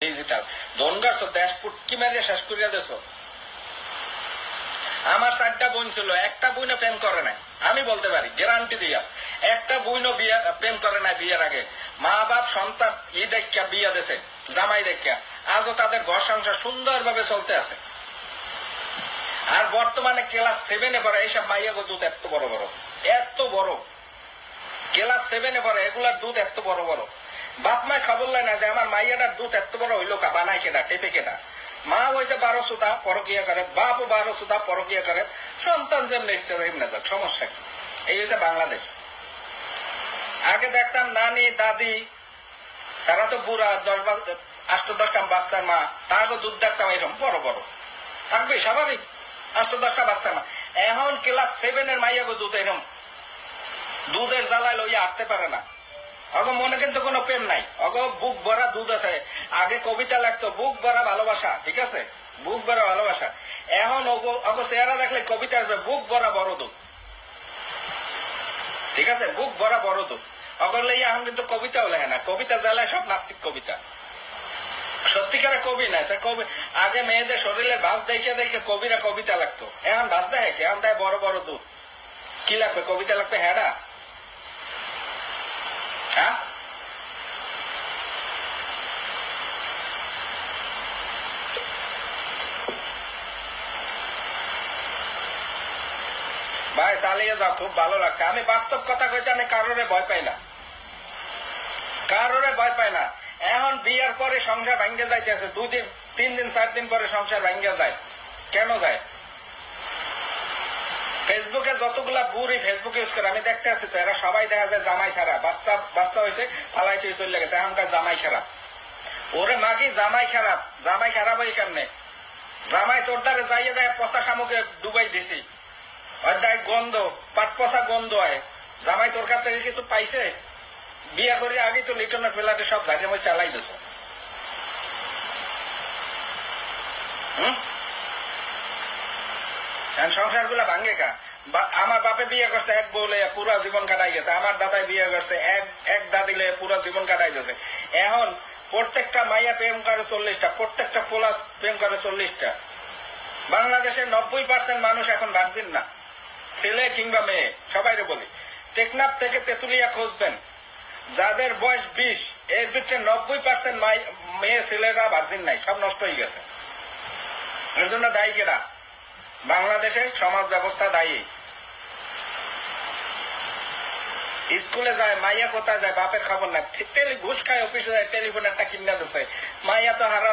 Digital দনগাছ দেশ পুটকি মারিয়া শেষ করিয়া দেছ। আমার 4টা বোন ছিল, একটা বোনও প্রেম করে নাই, আমি বলতে পারি গ্যারান্টি দিয়া। একটা বোনও প্রেম করে নাই বিয়ের আগে। মা বাপ সন্তান দেখা বিয়া দিছে, জামাই দেখা আজও তাদের ঘর সংসার সুন্দরভাবে চলতে আছে। আর বর্তমানে ক্লাস 7-এ পড়ে এইসব মাইয়া গো দুধ এত বড় বড়, এত বড় ক্লাস 7-এ পড়ে, এগুলার দুধ এত বড় বড়। বাপ মায় খবর লাই না যে আমার মাইয়াটার দুধ এত বড় হইলো কা, বানাই কেনা, টেপে কেনা। মা হয়েছে 12 সুতা পরকিয়া করে, বাপও 12 সুতা পরকিয়া করে, সন্তান যেমন ইচ্ছে তেমনি যাক, সমস্যা কি? এই হচ্ছে বাংলাদেশ। আগে দেখতাম নানি দাদি, তারা তো বুড়া, 8-10টা বাচ্চার মা, তাকে দুধ দেখতাম এরকম বড় বড় থাকবে, স্বাভাবিক। 8-10টা বাচ্চার মা। এখন ক্লাস 7-এর মাইয়া গো দুধ এরকম, দুধের জ্বালায় লইয়া হাঁটতে পারে না। অগ মনে কিন্তু কোনো প্রেম নাই, অগ বুক ভরা দুধ আছে। আগে কবিতা লাগতো বুক ভরা ভালোবাসা, ঠিক আছে, বুক ভরা ভালোবাসা। এখন অগ চেহারা দেখলে কবিতা আসবে বুক ভরা বড় দুধ, ঠিক আছে, বুক ভরা বড় দুধ। অগর লইয়া এখন কিন্তু কবিতাও লেখে না, কবিতা জ্বালায় সব নাস্তিক কবিতা, সত্যিকারে কবি নাই। তাই কবি আগে মেয়েদের শরীরের ভাঁজ দেখে দেখে কবিরা কবিতা লাগতো, এখন ভাঁজ দেখে এখন দেয় বড় বড় দুধ। কি লাগবে? কবিতা লাগবে? হ্যাঁ হ্যাঁ, ভাই চালিয়ে যাও, খুব ভালো লাগছে। আমি বাস্তব কথা কইতে আমি কারোরে ভয় পাই না, কারোরে ভয় পাই না। এখন বিয়ার পরে সংসার ভাঙ্গে যাইতেছে, 2 দিন 3 দিন 4 দিন পরে সংসার ভাঙ্গে যায়। কেন যায়? ফেসবুকে যতগুলা বুড়ি ফেসবুক ইউজ করে আমি দেখতে আছি, তো এরা সবাই দেখা যায় জামাই ছাড়া, বাচ্চা হয়েছে ফালাই টুই চলে গেছে, এখনকার জামাই খারাপ। ওরে মাগি জামাই খারাপ, জামাই খারাপ হয় কেমনে? জামাই তোর দ্বারে যাইয়ে যায় পচা শামুকে ডুবাই দিছি, অর্ধায় গন্ধ, পাট পচা গন্ধ হয়। জামাই তোর কাছ থেকে কিছু পাইছে? বিয়া করে আগে তো লিটনের ফ্ল্যাটে সব ঝাড়িয়ে মধ্যে চালাই দিছ। সংসার গুলা ভাঙ্গে কা? আমার বাপে বিয়ে করছে এক বউ লইয়া পুরা জীবন কাটাই গেছে, আমার দাদাই বিয়ে করছে এক দাদি লইয়া পুরা জীবন কাটাই গেছে। এখন প্রত্যেকটা মাইয়া প্রেম করে 40টা, প্রত্যেকটা পোলা প্রেম করে 40টা। বাংলাদেশের 90% মানুষ এখন ভার্জিন না, ছেলে কিংবা মেয়ে, সবাইরে বলি। টেকনাফ থেকে তেতুলিয়া খুঁজবেন, যাদের বয়স 20 এর ভিতরে 90% মেয়ে ছেলেরা ভার্জিন নাই, সব নষ্ট হয়ে গেছে। এর জন্য দায়ী কেনা? বাংলাদেশের সমাজ ব্যবস্থা দায়ী। স্কুলে যায় মাইয়া কোথায় যায় বাপের খবর নাই, ঘুষ খায় অফিসে যায়, টেলিফোন একটা কিনা দিচ্ছে, মাইয়া তো হারা